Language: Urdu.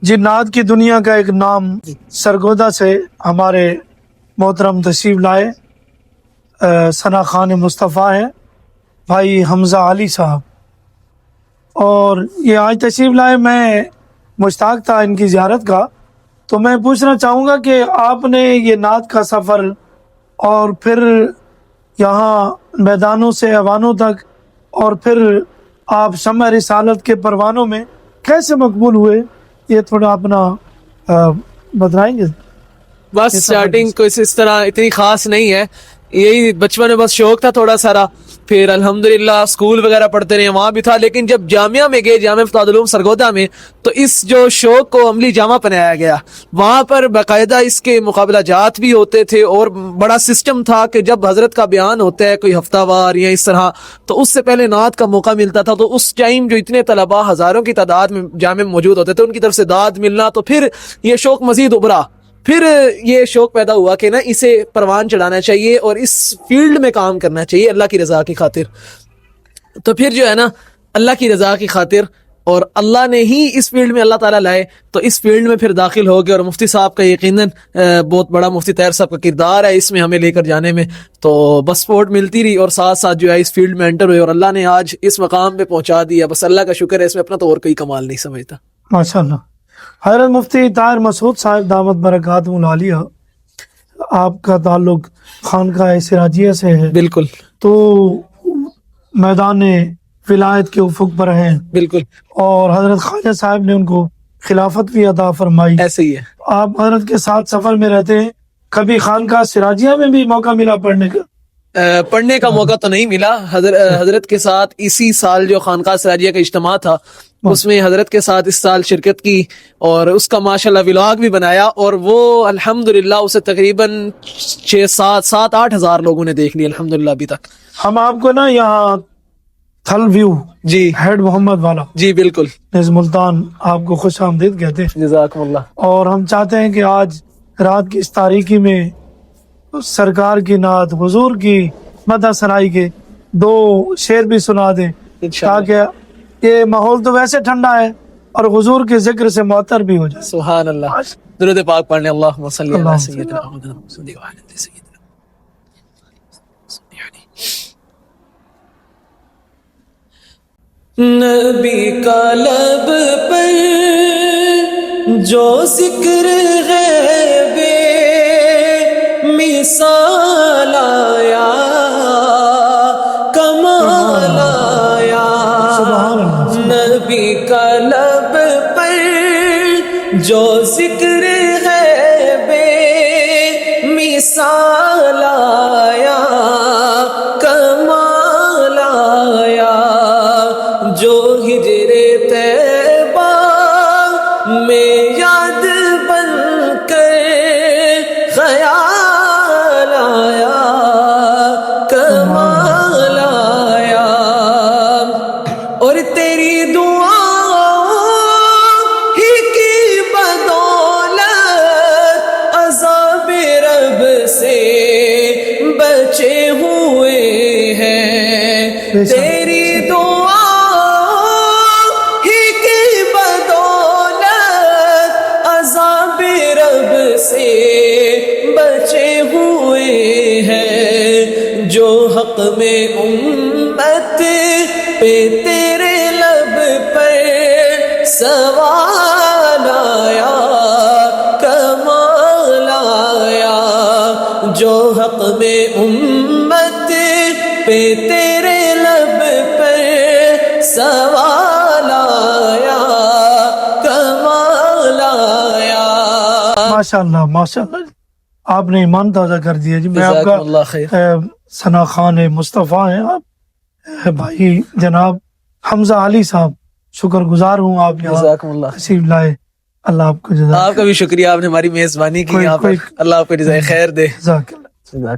جی نعت کی دنیا کا ایک نام سرگودا سے ہمارے محترم تشریف لائے ثنا خان مصطفیٰ ہیں بھائی حمزہ علی صاحب، اور یہ آج تشریف لائے. میں مشتاق تھا ان کی زیارت کا، تو میں پوچھنا چاہوں گا کہ آپ نے یہ نعت کا سفر اور پھر یہاں میدانوں سے ایوانوں تک اور پھر آپ شمع رسالت کے پروانوں میں کیسے مقبول ہوئے، یہ تھوڑا اپنا بتائیں گے؟ بس اسٹارٹنگ کو اس طرح اتنی خاص نہیں ہے، یہی بچپن میں بس شوق تھا تھوڑا سارا. پھر الحمدللہ اسکول وغیرہ پڑھتے رہے، وہاں بھی تھا. لیکن جب جامعہ میں گئے، جامعہ فتح العلوم سرگودا میں، تو اس جو شوق کو عملی جامہ پہنایا گیا. وہاں پر باقاعدہ اس کے مقابلہ جات بھی ہوتے تھے اور بڑا سسٹم تھا کہ جب حضرت کا بیان ہوتا ہے کوئی ہفتہ وار یا اس طرح، تو اس سے پہلے نعت کا موقع ملتا تھا. تو اس ٹائم جو اتنے طلباء ہزاروں کی تعداد میں جامعہ میں موجود ہوتے تھے، ان کی طرف سے داد ملنا، تو پھر یہ شوق مزید ابھرا. پھر یہ شوق پیدا ہوا کہ نا اسے پروان چڑھانا چاہیے اور اس فیلڈ میں کام کرنا چاہیے اللہ کی رضا کی خاطر. تو پھر جو ہے نا اللہ کی رضا کی خاطر، اور اللہ نے ہی اس فیلڈ میں اللہ تعالیٰ لائے، تو اس فیلڈ میں پھر داخل ہو گئے. اور مفتی صاحب کا یقیناً بہت بڑا مفتی طاہر صاحب کا کردار ہے اس میں ہمیں لے کر جانے میں. تو بس سپورٹ ملتی رہی اور ساتھ ساتھ جو ہے اس فیلڈ میں انٹر ہوئے، اور اللہ نے آج اس مقام پہ پہنچا دیا. بس اللہ کا شکر ہے، اس میں اپنا تو اور کوئی کمال نہیں سمجھتا. ماشاءاللہ. حضرت مفتی طاہر مسعود صاحب دامت برکاتہ العالیہ، آپ کا تعلق خانقاہ سراجیہ سے ہے، بالکل تو میدان ولایت کے افق پر ہیں بالکل، اور حضرت خواجہ صاحب نے ان کو خلافت بھی عطا فرمائی. ایسے ہی ہے. آپ حضرت کے ساتھ سفر میں رہتے ہیں، کبھی خانقاہ سراجیہ میں بھی موقع ملا پڑھنے کا؟ پڑھنے کا موقع تو نہیں ملا. حضرت کے ساتھ اسی سال جو خانقاہ سراجیہ کا اجتماع تھا، اس میں حضرت کے ساتھ اس سال شرکت کی اور اس کا ماشاءاللہ ولاگ بھی بنایا، اور وہ الحمدللہ اسے تقریباً 6-7-8 ہزار لوگوں نے دیکھ لی الحمدللہ ابھی تک. ہم آپ کو نا یہاں تھل ویو جی ہیڈ محمد والا جی بالکل، نز ملتان آپ کو خوش آمدید کہتے ہیں، جزاکم اللہ. اور ہم چاہتے ہیں کہ آج رات کی اس تاریکی میں سرکار کی نعت، حضور کی مدح ثنائی کے 2 شعر بھی سنا دیں، تاکہ یہ ماحول تو ویسے ٹھنڈا ہے اور حضور کے ذکر سے معطر بھی ہو جائے. سبحان اللہ. درود پاک پڑھنے. اللہم صلی علی سیدنا محمد. نبی کا لب پر جو ذکر ہے بے مثال آیا، کمال آیا. نبی کا لب پر جو ذکر ہے بے مثال آیا، کمال آیا. جو ہجر طیبہ میں یاد بن کر خیال آیا، کمال آیا. اور تیری دعا ہی کی بدولت عذاب رب سے بچے ہوئے ہیں. تیری دعا ہی کی بدولت عذاب رب سے بچے ہوئے ہیں. جو حق میں امت پہ تیرے لب پر سوال آیا، کمال آیا. جو حق میں امت پہ تیرے لب پر سوال آیا، کمال آیا. ماشاءاللہ ماشاءاللہ، آپ نے ایمان تازہ کر دیا جی. میں آپ جزاکم اللہ خیر. کا ثنا خان مصطفیٰ ہیں آپ بھائی جناب حمزہ علی صاحب، شکر گزار ہوں آپ یہاں جزاکم اللہ. تشریف لائے. اللہ آپ کو جزاک آپ کا بھی شکریہ، آپ نے ہماری میزبانی کی یہاں پر. اللہ آپ کو جزائے خیر دے. جزاک اللہ.